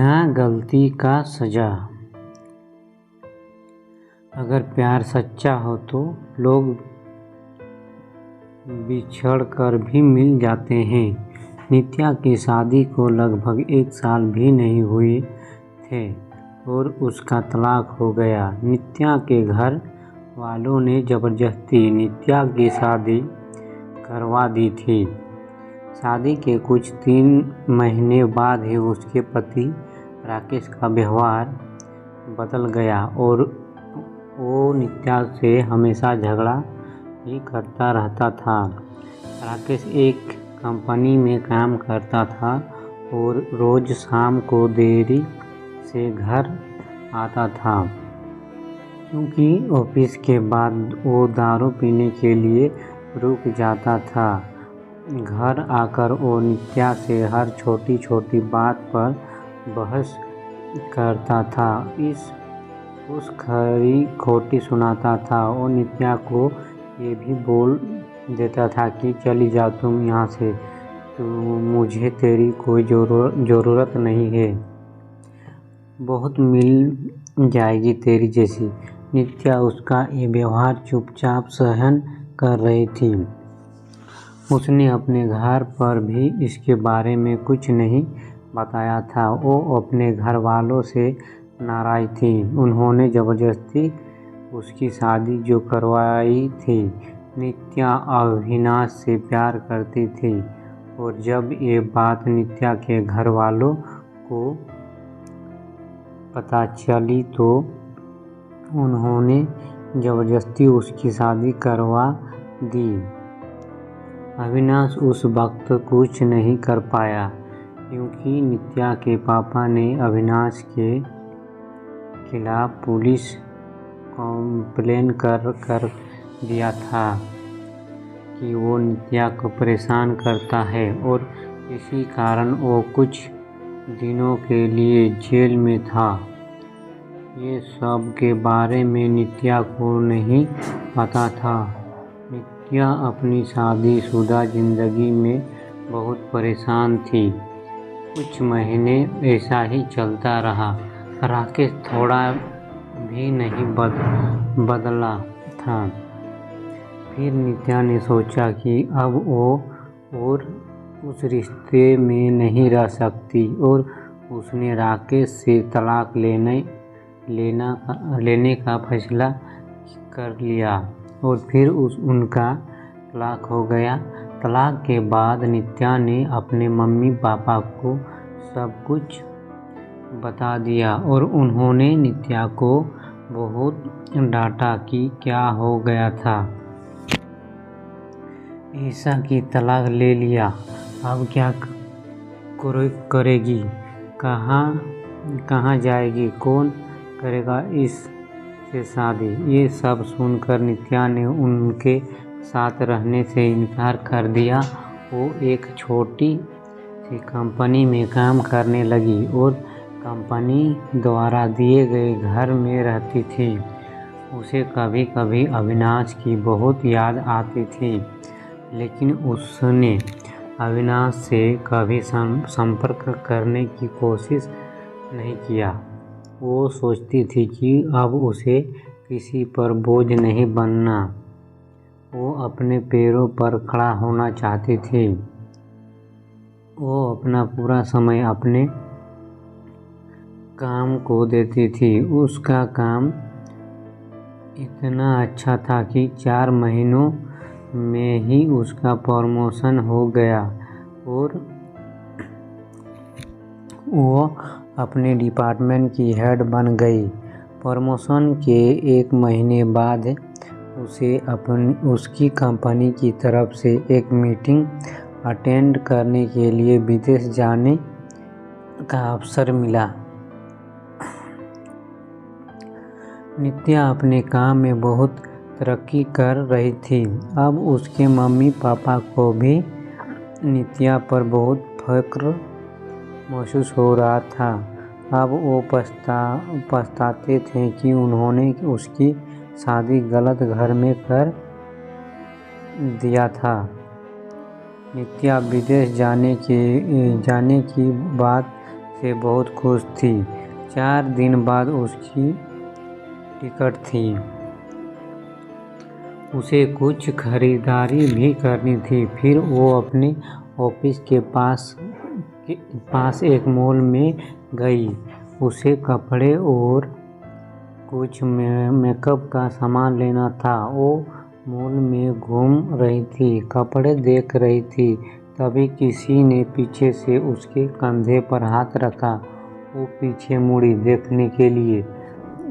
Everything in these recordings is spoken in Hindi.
बिना गलती का सजा। अगर प्यार सच्चा हो तो लोग बिछड़ कर भी मिल जाते हैं। नित्या की शादी को लगभग 1 साल भी नहीं हुए थे और उसका तलाक हो गया। नित्या के घर वालों ने जबरदस्ती नित्या की शादी करवा दी थी। शादी के कुछ 3 महीने बाद ही उसके पति राकेश का व्यवहार बदल गया और वो नित्या से हमेशा झगड़ा ही करता रहता था। राकेश एक कंपनी में काम करता था और रोज शाम को देरी से घर आता था क्योंकि ऑफिस के बाद वो दारू पीने के लिए रुक जाता था। घर आकर वो नित्या से हर छोटी छोटी बात पर बहस करता था, उस खरी खोटी सुनाता था। वो नित्या को ये भी बोल देता था कि चली जाओ तुम यहाँ से, तो मुझे तेरी कोई ज़रूरत नहीं है, बहुत मिल जाएगी तेरी जैसी। नित्या उसका ये व्यवहार चुपचाप सहन कर रही थी। उसने अपने घर पर भी इसके बारे में कुछ नहीं बताया था। वो अपने घर वालों से नाराज़ थी। उन्होंने ज़बरदस्ती उसकी शादी जो करवाई थी। नित्या अविनाश से प्यार करती थी और जब ये बात नित्या के घर वालों को पता चली तो उन्होंने ज़बरदस्ती उसकी शादी करवा दी। अविनाश उस वक्त कुछ नहीं कर पाया क्योंकि नित्या के पापा ने अविनाश के खिलाफ पुलिस कंप्लेन कर दिया था कि वो नित्या को परेशान करता है और इसी कारण वो कुछ दिनों के लिए जेल में था। ये सब के बारे में नित्या को नहीं पता था। नित्या अपनी शादीशुदा ज़िंदगी में बहुत परेशान थी। कुछ महीने ऐसा ही चलता रहा। राकेश थोड़ा भी नहीं बदला था। फिर नित्या ने सोचा कि अब वो और उस रिश्ते में नहीं रह सकती और उसने राकेश से तलाक लेने का फैसला कर लिया और फिर उनका तलाक हो गया। तलाक के बाद नित्या ने अपने मम्मी पापा को सब कुछ बता दिया और उन्होंने नित्या को बहुत डांटा कि क्या हो गया था ऐसा कि तलाक ले लिया, अब क्या करेगी, कहाँ जाएगी, कौन करेगा इससे शादी। ये सब सुनकर नित्या ने उनके साथ रहने से इनकार कर दिया। वो एक छोटी सी कंपनी में काम करने लगी और कंपनी द्वारा दिए गए घर में रहती थी। उसे कभी कभी अविनाश की बहुत याद आती थी, लेकिन उसने अविनाश से कभी संपर्क करने की कोशिश नहीं किया। वो सोचती थी कि अब उसे किसी पर बोझ नहीं बनना। वो अपने पैरों पर खड़ा होना चाहती थी। वो अपना पूरा समय अपने काम को देती थी। उसका काम इतना अच्छा था कि 4 महीनों में ही उसका प्रमोशन हो गया और वो अपने डिपार्टमेंट की हेड बन गई। प्रमोशन के 1 महीने बाद उसे उसकी कंपनी की तरफ से एक मीटिंग अटेंड करने के लिए विदेश जाने का अवसर मिला। नित्या अपने काम में बहुत तरक्की कर रही थी। अब उसके मम्मी पापा को भी नित्या पर बहुत फख्र महसूस हो रहा था। अब वो पछताते थे कि उन्होंने उसकी शादी गलत घर में कर दिया था। नित्या विदेश जाने की बात उससे बहुत खुश थी। 4 दिन बाद उसकी टिकट थी। उसे कुछ खरीदारी भी करनी थी। फिर वो अपने ऑफिस के पास एक मॉल में गई। उसे कपड़े और कुछ मेकअप का सामान लेना था। वो मॉल में घूम रही थी, कपड़े देख रही थी, तभी किसी ने पीछे से उसके कंधे पर हाथ रखा। वो पीछे मुड़ी देखने के लिए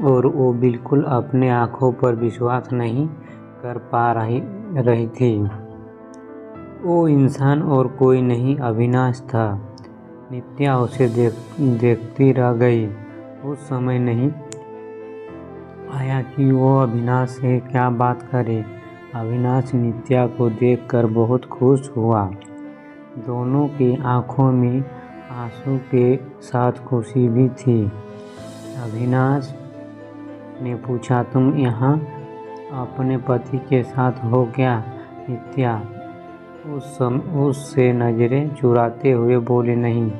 और वो बिल्कुल अपने आँखों पर विश्वास नहीं कर पा रही थी। वो इंसान और कोई नहीं, अविनाश था। नित्या उसे देखती रह गई। उस समय नहीं आया कि वो अविनाश से क्या बात करे। अविनाश नित्या को देखकर बहुत खुश हुआ। दोनों की आंखों में आंसू के साथ खुशी भी थी। अविनाश ने पूछा, तुम यहाँ अपने पति के साथ हो क्या? नित्या उससे नजरें चुराते हुए बोले, नहीं।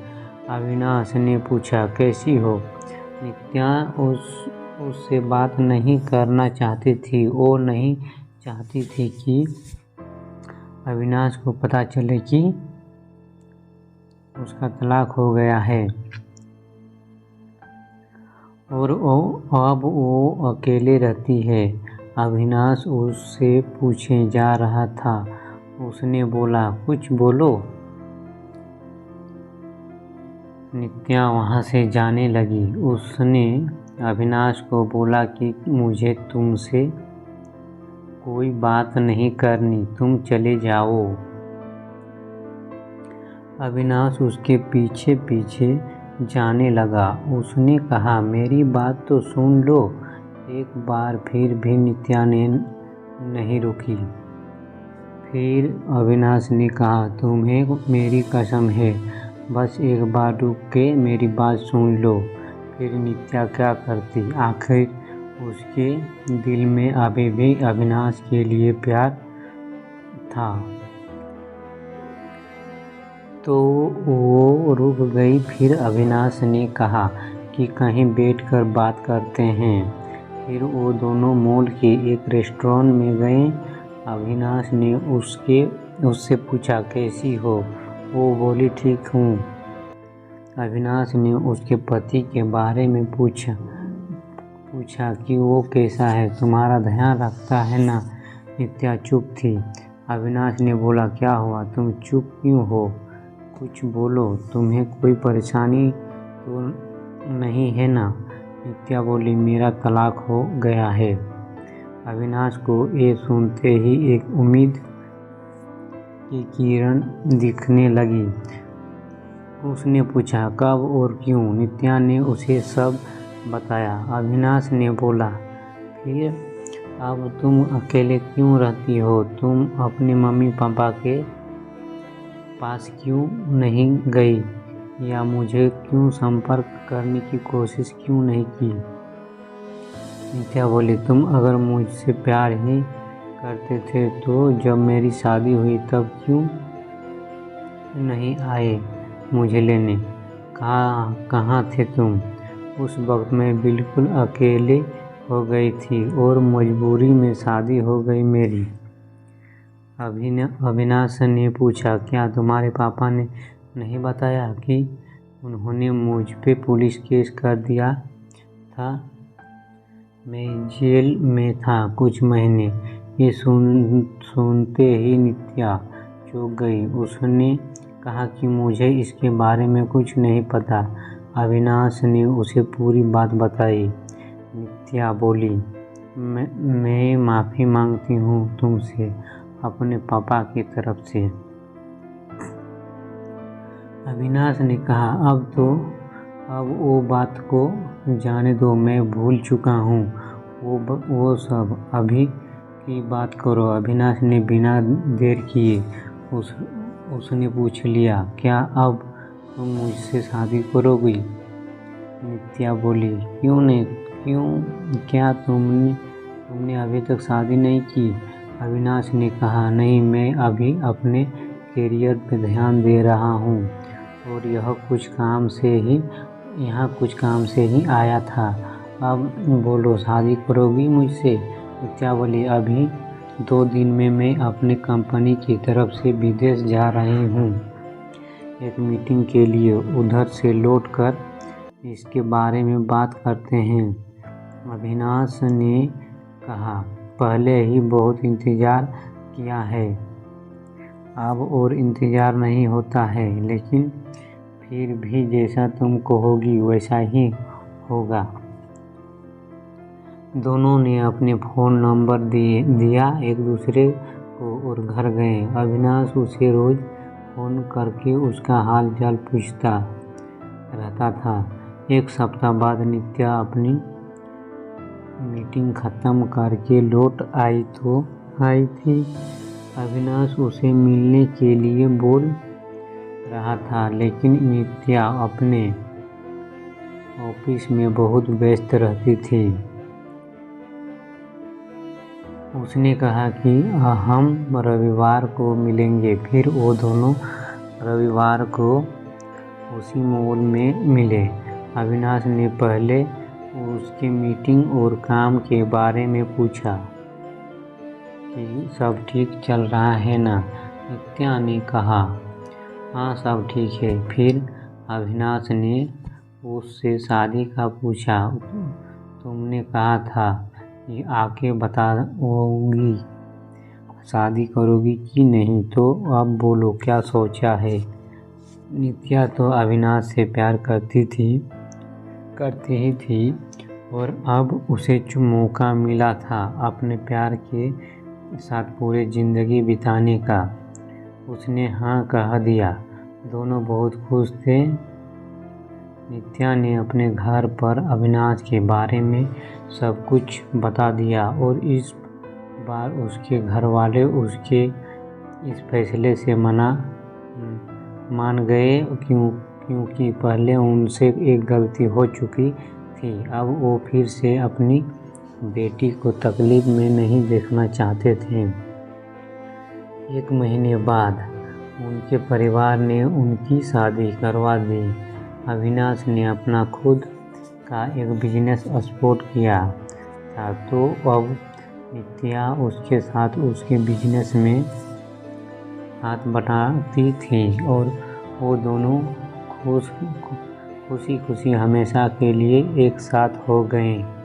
अविनाश ने पूछा, कैसी हो? नित्या उससे बात नहीं करना चाहती थी। वो नहीं चाहती थी कि अविनाश को पता चले कि उसका तलाक हो गया है और अब वो अकेले रहती है। अविनाश उससे पूछे जा रहा था। उसने बोला, कुछ बोलो। नित्या वहाँ से जाने लगी। उसने अविनाश को बोला कि मुझे तुमसे कोई बात नहीं करनी, तुम चले जाओ। अविनाश उसके पीछे पीछे जाने लगा। उसने कहा, मेरी बात तो सुन लो। एक बार फिर भी नित्या ने नहीं रुकी। फिर अविनाश ने कहा, तुम्हें मेरी कसम है, बस एक बार रुक के मेरी बात सुन लो। फिर नित्या क्या करती? आखिर उसके दिल में अभी भी अविनाश के लिए प्यार था, तो वो रुक गई। फिर अविनाश ने कहा कि कहीं बैठकर बात करते हैं। फिर वो दोनों मॉल के एक रेस्टोरेंट में गए। अविनाश ने उससे पूछा, कैसी हो? वो बोली, ठीक हूँ। अविनाश ने उसके पति के बारे में पूछा कि वो कैसा है, तुम्हारा ध्यान रखता है ना? नित्या चुप थी। अविनाश ने बोला, क्या हुआ, तुम चुप क्यों हो? कुछ बोलो, तुम्हें कोई परेशानी तो नहीं है ना? नित्या बोली, मेरा तलाक हो गया है। अविनाश को ये सुनते ही एक उम्मीद की किरण दिखने लगी। उसने पूछा, कब और क्यों? नित्या ने उसे सब बताया। अविनाश ने बोला, फिर अब तुम अकेले क्यों रहती हो? तुम अपने मम्मी पापा के पास क्यों नहीं गई या मुझे क्यों संपर्क करने की कोशिश क्यों नहीं की? नित्या बोली, तुम अगर मुझसे प्यार ही करते थे तो जब मेरी शादी हुई तब क्यों नहीं आए मुझे लेने? कहाँ थे तुम? उस वक्त मैं बिल्कुल अकेले हो गई थी और मजबूरी में शादी हो गई मेरी। अविनाश ने पूछा, क्या तुम्हारे पापा ने नहीं बताया कि उन्होंने मुझ पे पुलिस केस कर दिया था? मैं जेल में था कुछ महीने। ये सुनते ही नित्या चौंक गई। उसने कहा कि मुझे इसके बारे में कुछ नहीं पता। अविनाश ने उसे पूरी बात बताई। नित्या बोली, मैं माफ़ी मांगती हूँ तुमसे, अपने पापा की तरफ से। अविनाश ने कहा, अब वो बात को जाने दो, मैं भूल चुका हूँ वो सब। अभी की बात करो। अविनाश ने बिना देर किए उसने पूछ लिया, क्या अब तुम मुझसे शादी करोगी? नित्या बोली, क्यों नहीं? क्या तुमने अभी तक शादी नहीं की? अविनाश ने कहा, नहीं, मैं अभी अपने करियर पे ध्यान दे रहा हूँ। और यहाँ कुछ काम से ही आया था। अब बोलो, शादी करोगी मुझसे? नित्या बोली, अभी 2 दिन में मैं अपने कंपनी की तरफ से विदेश जा रही हूँ एक मीटिंग के लिए। उधर से लौटकर इसके बारे में बात करते हैं। अविनाश ने कहा, पहले ही बहुत इंतज़ार किया है, अब और इंतज़ार नहीं होता है, लेकिन फिर भी जैसा तुम कहोगी वैसा ही होगा। दोनों ने अपने फ़ोन नंबर दिया एक दूसरे को और घर गए। अविनाश उसे रोज़ फ़ोन करके उसका हाल चाल पूछता रहता था। एक सप्ताह बाद नित्या अपनी मीटिंग ख़त्म करके लौट आई थी। अविनाश उसे मिलने के लिए बोल रहा था, लेकिन नित्या अपने ऑफिस में बहुत व्यस्त रहती थी। उसने कहा कि हम रविवार को मिलेंगे। फिर वो दोनों रविवार को उसी मॉल में मिले। अविनाश ने पहले उसकी मीटिंग और काम के बारे में पूछा कि सब ठीक चल रहा है ना। नित्या ने कहा, हाँ सब ठीक है। फिर अविनाश ने उससे शादी का पूछा। तुमने कहा था कि आके बताओगी शादी करोगी कि नहीं, तो अब बोलो क्या सोचा है। नित्या तो अविनाश से प्यार करती ही थी और अब उसे जो मौका मिला था अपने प्यार के साथ पूरी ज़िंदगी बिताने का, उसने हाँ कह दिया। दोनों बहुत खुश थे। नित्या ने अपने घर पर अविनाश के बारे में सब कुछ बता दिया और इस बार उसके घर वाले उसके इस फैसले से मान गए, क्योंकि पहले उनसे एक गलती हो चुकी थी। अब वो फिर से अपनी बेटी को तकलीफ में नहीं देखना चाहते थे। 1 महीने बाद उनके परिवार ने उनकी शादी करवा दी। अविनाश ने अपना खुद का एक बिजनेस स्टार्ट किया था, तो अब नित्या उसके साथ उसके बिजनेस में हाथ बटाती थी और वो दोनों खुशी हमेशा के लिए एक साथ हो गए।